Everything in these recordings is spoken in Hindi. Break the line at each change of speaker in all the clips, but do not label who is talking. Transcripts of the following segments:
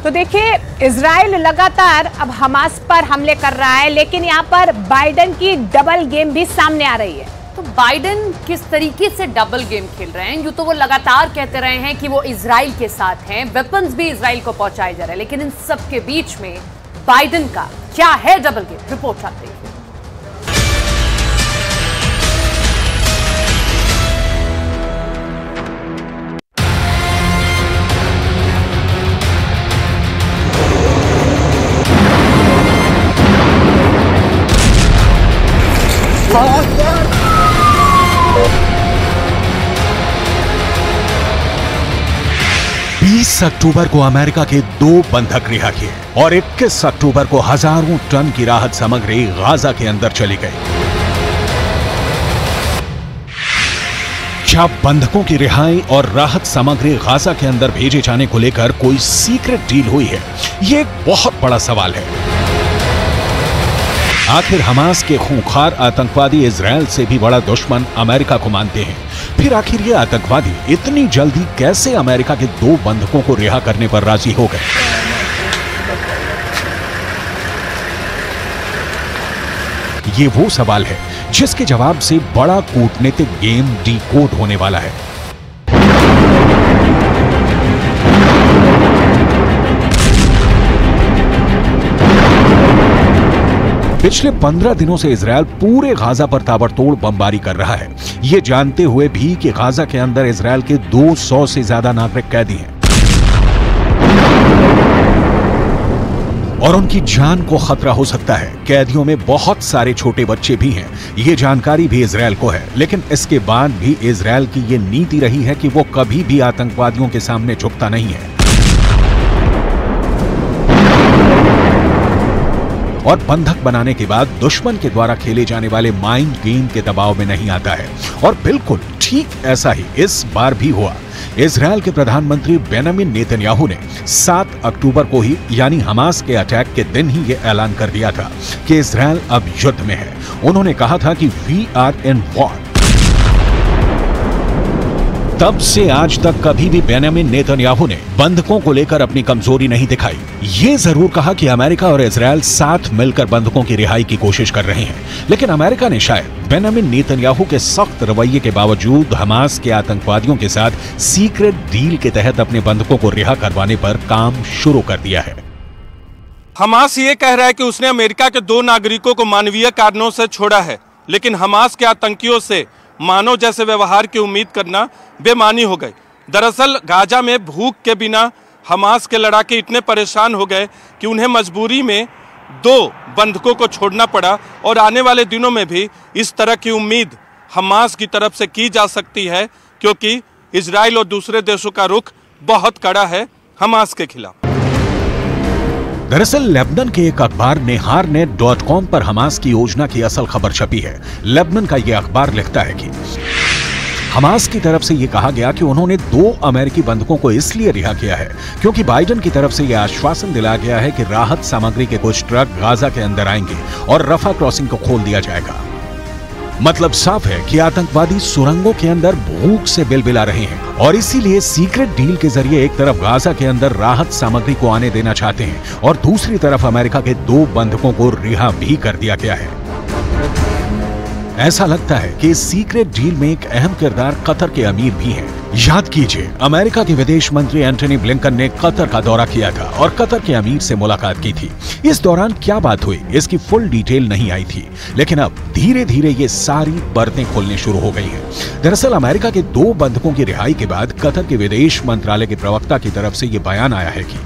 तो देखिए, इजराइल लगातार अब हमास पर हमले कर रहा है, लेकिन यहाँ पर बाइडेन की डबल गेम भी सामने आ रही है।
तो बाइडेन किस तरीके से डबल गेम खेल रहे हैं? यूं तो वो लगातार कहते रहे हैं कि वो इजराइल के साथ हैं, वेपन्स भी इजराइल को पहुंचाए जा रहे हैं, लेकिन इन सब के बीच में बाइडेन का क्या है डबल गेम? रिपोर्ट आते हैं।
20 अक्टूबर को अमेरिका के 2 बंधक रिहा किए और 21 अक्टूबर को हजारों टन की राहत सामग्री गाजा के अंदर चली गई। क्या बंधकों की रिहाई और राहत सामग्री गाजा के अंदर भेजे जाने को लेकर कोई सीक्रेट डील हुई है? ये एक बहुत बड़ा सवाल है। आखिर हमास के खूंखार आतंकवादी इजराइल से भी बड़ा दुश्मन अमेरिका को मानते हैं। फिर आखिर ये आतंकवादी इतनी जल्दी कैसे अमेरिका के 2 बंधकों को रिहा करने पर राजी हो गए? ये वो सवाल है जिसके जवाब से बड़ा कूटनीतिक गेम डीकोड होने वाला है। पिछले 15 दिनों से इजराइल पूरे गाजा पर ताबड़तोड़ बमबारी कर रहा है, ये जानते हुए भी कि गाजा के अंदर इजराइल के 200 से ज्यादा नागरिक कैदी हैं और उनकी जान को खतरा हो सकता है। कैदियों में बहुत सारे छोटे बच्चे भी हैं, ये जानकारी भी इजराइल को है, लेकिन इसके बाद भी इजराइल की ये नीति रही है कि वो कभी भी आतंकवादियों के सामने झुकता नहीं है और बंधक बनाने के बाद दुश्मन के द्वारा खेले जाने वाले माइंड गेम के दबाव में नहीं आता है। और बिल्कुल ठीक ऐसा ही इस बार भी हुआ। इजराइल के प्रधानमंत्री बेंजामिन नेतन्याहू ने 7 अक्टूबर को ही यानी हमास के अटैक के दिन ही यह ऐलान कर दिया था कि इजराइल अब युद्ध में है। उन्होंने कहा था कि वी आर इन वॉर। तब से आज तक कभी भी बेंजामिन नेतन्याहू ने बंधकों को लेकर अपनी कमजोरी नहीं दिखाई। ये जरूर कहा कि अमेरिका और इजराइल साथ मिलकर बंधकों की रिहाई की कोशिश कर रहे हैं, लेकिन अमेरिका ने शायद बेंजामिन नेतन्याहू के सख्त रवैये के बावजूद हमास के आतंकवादियों के साथ सीक्रेट डील के तहत अपने बंधकों को रिहा करवाने पर काम शुरू कर दिया है।
हमास ये कह रहा है कि उसने अमेरिका के 2 नागरिकों को मानवीय कारणों से छोड़ा है, लेकिन हमास के आतंकियों से मानव जैसे व्यवहार की उम्मीद करना बेमानी हो गई। दरअसल गाजा में भूख के बिना हमास के लड़ाके इतने परेशान हो गए कि उन्हें मजबूरी में 2 बंधकों को छोड़ना पड़ा और आने वाले दिनों में भी इस तरह की उम्मीद हमास की तरफ से की जा सकती है, क्योंकि इजराइल और दूसरे देशों का रुख बहुत कड़ा है हमास के खिलाफ।
दरअसल लेबनान के एक अखबार neharnet.com पर हमास की योजना की असल खबर छपी है। लेबनान का यह अखबार लिखता है कि हमास की तरफ से यह कहा गया कि उन्होंने 2 अमेरिकी बंधकों को इसलिए रिहा किया है क्योंकि बाइडेन की तरफ से यह आश्वासन दिलाया गया है कि राहत सामग्री के कुछ ट्रक गाजा के अंदर आएंगे और रफा क्रॉसिंग को खोल दिया जाएगा। मतलब साफ है कि आतंकवादी सुरंगों के अंदर भूख से बिलबिला रहे हैं और इसीलिए सीक्रेट डील के जरिए एक तरफ गाजा के अंदर राहत सामग्री को आने देना चाहते हैं और दूसरी तरफ अमेरिका के 2 बंधकों को रिहा भी कर दिया गया है। ऐसा लगता है कि इस सीक्रेट डील में एक अहम किरदार कतर के अमीर भी हैं। याद कीजिए, अमेरिका के विदेश मंत्री एंटनी ब्लिंकन ने कतर का दौरा किया था और कतर के अमीर से मुलाकात की थी। इस दौरान क्या बात हुई इसकी फुल डिटेल नहीं आई थी, लेकिन अब धीरे धीरे ये सारी परतें खुलनी शुरू हो गई हैं। दरअसल अमेरिका के 2 बंधकों की रिहाई के बाद कतर के विदेश मंत्रालय के प्रवक्ता की तरफ से ये बयान आया है कि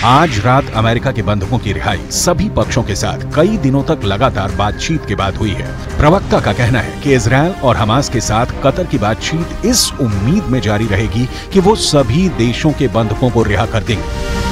आज रात अमेरिका के बंधकों की रिहाई सभी पक्षों के साथ कई दिनों तक लगातार बातचीत के बाद हुई है। प्रवक्ता का कहना है कि इजराइल और हमास के साथ कतर की बातचीत इस उम्मीद में जारी रहेगी कि वो सभी देशों के बंधकों को रिहा कर देंगे।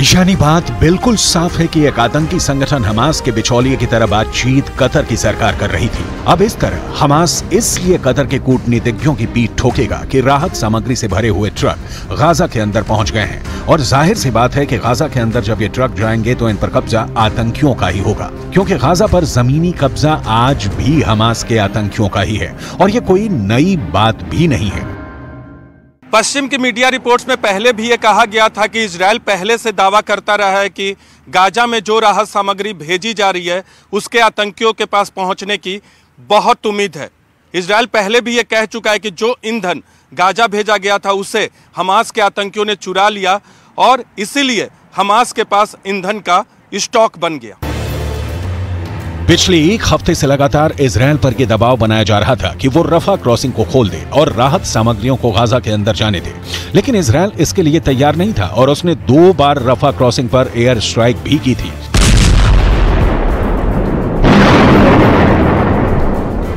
यानी बात बिल्कुल साफ है कि एक आतंकी संगठन हमास के बिचौलिए की तरह बातचीत कतर की सरकार कर रही थी। अब इस तरह हमास इसलिए कतर के कूटनीतिज्ञों की पीठ ठोकेगा कि राहत सामग्री से भरे हुए ट्रक गाजा के अंदर पहुंच गए हैं और जाहिर सी बात है कि गाजा के अंदर जब ये ट्रक जाएंगे तो इन पर कब्जा आतंकियों का ही होगा, क्योंकि गाजा पर जमीनी कब्जा आज भी हमास के आतंकियों का ही है और ये कोई नई बात भी नहीं है।
पश्चिम की मीडिया रिपोर्ट्स में पहले भी ये कहा गया था कि इजराइल पहले से दावा करता रहा है कि गाजा में जो राहत सामग्री भेजी जा रही है उसके आतंकियों के पास पहुंचने की बहुत उम्मीद है। इजराइल पहले भी ये कह चुका है कि जो ईंधन गाजा भेजा गया था उसे हमास के आतंकियों ने चुरा लिया और इसीलिए हमास के पास ईंधन का स्टॉक बन गया।
पिछले एक हफ्ते से लगातार इजराइल पर यह दबाव बनाया जा रहा था कि वो रफा क्रॉसिंग को खोल दे और राहत सामग्रियों को गाजा के अंदर जाने दे, लेकिन इजराइल इसके लिए तैयार नहीं था और उसने 2 बार रफा क्रॉसिंग पर एयर स्ट्राइक भी की थी।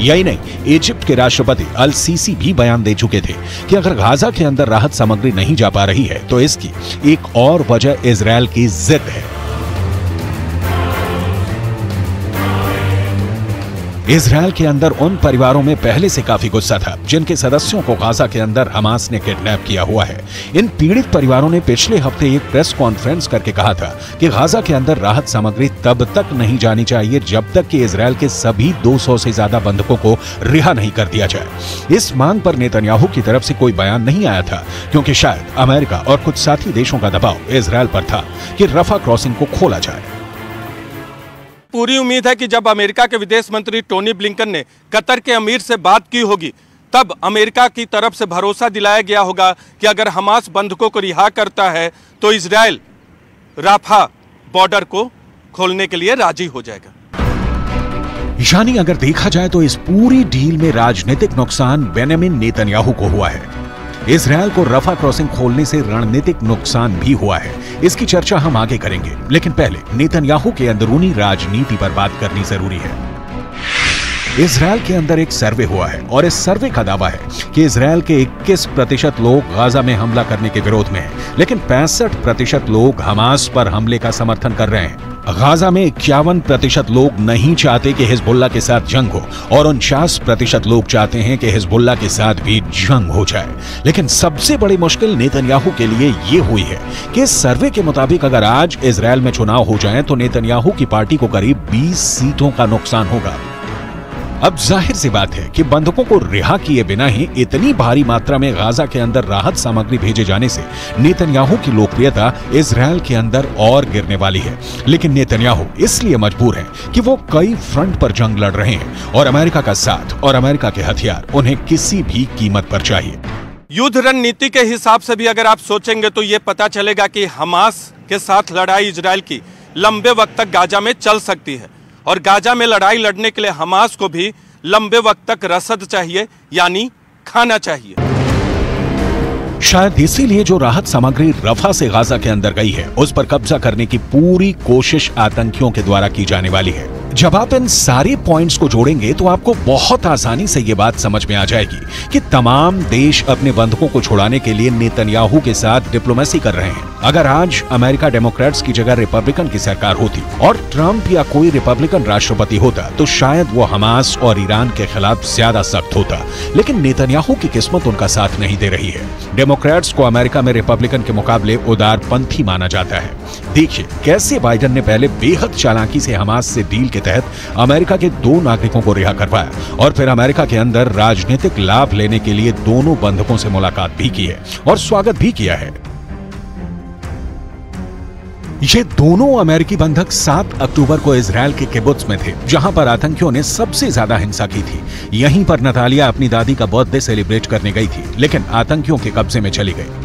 यही नहीं, इजिप्ट के राष्ट्रपति अल सीसी भी बयान दे चुके थे कि अगर गाजा के अंदर राहत सामग्री नहीं जा पा रही है तो इसकी एक और वजह इजराइल की जिद है। इजराइल के अंदर उन परिवारों में पहले से काफी गुस्सा था जिनके सदस्यों को गाजा के अंदर हमास ने किडनैप किया हुआ है। इन पीड़ित परिवारों ने पिछले हफ्ते एक प्रेस कॉन्फ्रेंस करके कहा था कि गाजा के अंदर राहत सामग्री तब तक नहीं जानी चाहिए जब तक कि इजराइल के सभी 200 से ज्यादा बंधकों को रिहा नहीं कर दिया जाए। इस मांग पर नेतन्याहू की तरफ से कोई बयान नहीं आया था क्योंकि शायद अमेरिका और कुछ साथी देशों का दबाव इजराइल पर था कि रफा क्रॉसिंग को खोला जाए।
पूरी उम्मीद है कि जब अमेरिका के विदेश मंत्री टोनी ब्लिंकन ने कतर के अमीर से बात की होगी तब अमेरिका की तरफ से भरोसा दिलाया गया होगा कि अगर हमास बंधकों को रिहा करता है तो इजराइल राफा बॉर्डर को खोलने के लिए राजी हो जाएगा।
यानी अगर देखा जाए तो इस पूरी डील में राजनीतिक नुकसान बेंजामिन नेतन्याहू को हुआ है। इजराइल को रफा क्रॉसिंग खोलने से रणनीतिक नुकसान भी हुआ है। इसकी चर्चा हम आगे करेंगे, लेकिन पहले नेतन्याहू के अंदरूनी राजनीति पर बात करनी जरूरी है। इजराइल के अंदर एक सर्वे हुआ है और इस सर्वे का दावा है कि इजराइल के 21% लोग गाजा में हमला करने के विरोध में हैं, लेकिन 65% लोग हमास पर हमले का समर्थन कर रहे हैं। गाजा में 51% लोग नहीं चाहते कि हिजबुल्लाह के साथ जंग हो और 49% लोग चाहते हैं कि हिजबुल्लाह के साथ भी जंग हो जाए। लेकिन सबसे बड़ी मुश्किल नेतन्याहू के लिए ये हुई है कि इस सर्वे के मुताबिक अगर आज इजराइल में चुनाव हो जाए तो नेतन्याहू की पार्टी को करीब 20 सीटों का नुकसान होगा। अब जाहिर सी बात है कि बंधकों को रिहा किए बिना ही इतनी भारी मात्रा में गाजा के अंदर राहत सामग्री भेजे जाने से नेतन्याहू की लोकप्रियता इजराइल के अंदर और गिरने वाली है। लेकिन नेतन्याहू इसलिए मजबूर है कि वो कई फ्रंट पर जंग लड़ रहे हैं और अमेरिका का साथ और अमेरिका के हथियार उन्हें किसी भी कीमत पर चाहिए।
युद्ध रणनीति के हिसाब से भी अगर आप सोचेंगे तो ये पता चलेगा कि हमास के साथ लड़ाई इजराइल की लंबे वक्त तक गाजा में चल सकती है और गाजा में लड़ाई लड़ने के लिए हमास को भी लंबे वक्त तक रसद चाहिए, यानी खाना चाहिए।
शायद इसीलिए जो राहत सामग्री रफा से गाजा के अंदर गई है उस पर कब्जा करने की पूरी कोशिश आतंकियों के द्वारा की जाने वाली है। जब आप इन सारे पॉइंट्स को जोड़ेंगे तो आपको बहुत आसानी से ये बात समझ में आ जाएगी कि तमाम देश अपने बंधकों को छुड़ाने के लिए नेतन्याहू के साथ डिप्लोमेसी कर रहे हैं। अगर आज अमेरिका डेमोक्रेट्स की जगह रिपब्लिकन की सरकार होती और ट्रंप या कोई रिपब्लिकन राष्ट्रपति होता तो शायद वो हमास और ईरान के खिलाफ ज्यादा सख्त होता, लेकिन नेतन्याहू की किस्मत उनका साथ नहीं दे रही है। डेमोक्रेट्स को अमेरिका में रिपब्लिकन के मुकाबले उदारपंथी माना जाता है। देखिए कैसे बाइडेन ने पहले बेहद चालाकी से हमास से डील के तहत अमेरिका के 2 नागरिकों को रिहा करवाया और फिर अमेरिका के अंदर राजनीतिक लाभ लेने के लिए दोनों बंधकों से मुलाकात भी की है और स्वागत भी किया है। ये दोनों अमेरिकी बंधक 7 अक्टूबर को इजराइल के किबुत्स में थे जहां पर आतंकियों ने सबसे ज्यादा हिंसा की थी। यहीं पर नतालिया अपनी दादी का बर्थडे सेलिब्रेट करने गई थी, लेकिन आतंकियों के कब्जे में चली गई।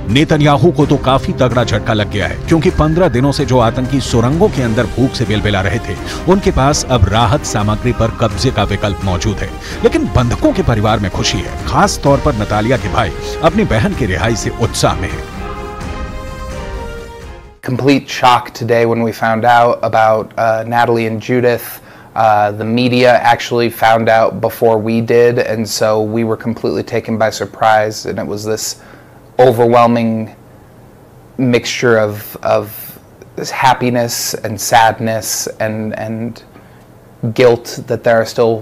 नेतन्याहू को तो काफी तगड़ा झटका लग गया है क्योंकि 15 दिनों से जो आतंकी सुरंगों के अंदर भूख से बिलबिला रहे थे उनके पास अब राहत सामग्री पर कब्जे का विकल्प मौजूद है। लेकिन बंधकों के परिवार में खुशी है, खास तौर पर नतालिया के भाई अपनी बहन की रिहाई से उत्साह में है।
Complete shock today when we found out about Natalie and Judith. The media actually found out before we did, and so we were completely taken by surprise, and it was this overwhelming mixture of this happiness and sadness and guilt that there are still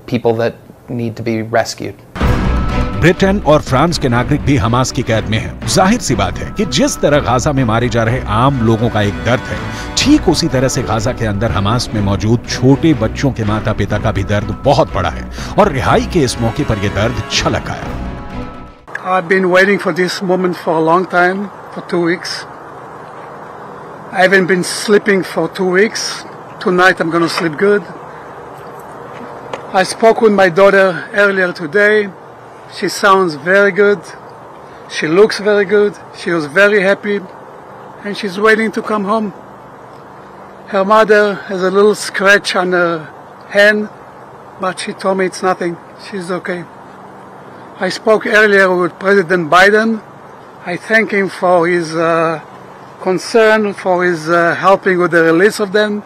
people that need to be rescued.
Britain और फ्रांस के नागरिक भी हमास की कैद में हैं। जाहिर सी बात है कि जिस तरह गाजा में मारे जा रहे आम लोगों का एक दर्द है, ठीक उसी तरह से गाजा के अंदर हमास में मौजूद छोटे बच्चों के माता पिता का भी दर्द बहुत बड़ा है और रिहाई के इस मौके पर यह दर्द छलक आया।
I've been waiting for this moment for a long time, for 2 weeks. I haven't been sleeping for 2 weeks. Tonight I'm going to sleep good. I spoke with my daughter earlier today. She sounds very good. She looks very good. She was very happy. And she's waiting to come home. Her mother has a little scratch on her hand, but she told me it's nothing. She's okay. I spoke earlier with President Biden. I thank him for his concern, for his helping with the release of them.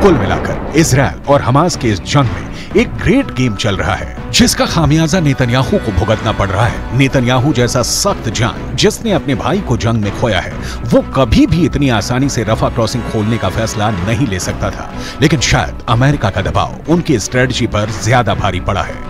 कुल मिलाकर इजराइल और हमास के इस जंग में एक ग्रेट गेम चल रहा है, जिसका खामियाजा नेतन्याहू को भुगतना पड़ रहा है। नेतन्याहू जैसा सख्त जान जिसने अपने भाई को जंग में खोया है, वो कभी भी इतनी आसानी से रफा क्रॉसिंग खोलने का फैसला नहीं ले सकता था, लेकिन शायद अमेरिका का दबाव उनकी स्ट्रेटजी पर ज्यादा भारी पड़ा है।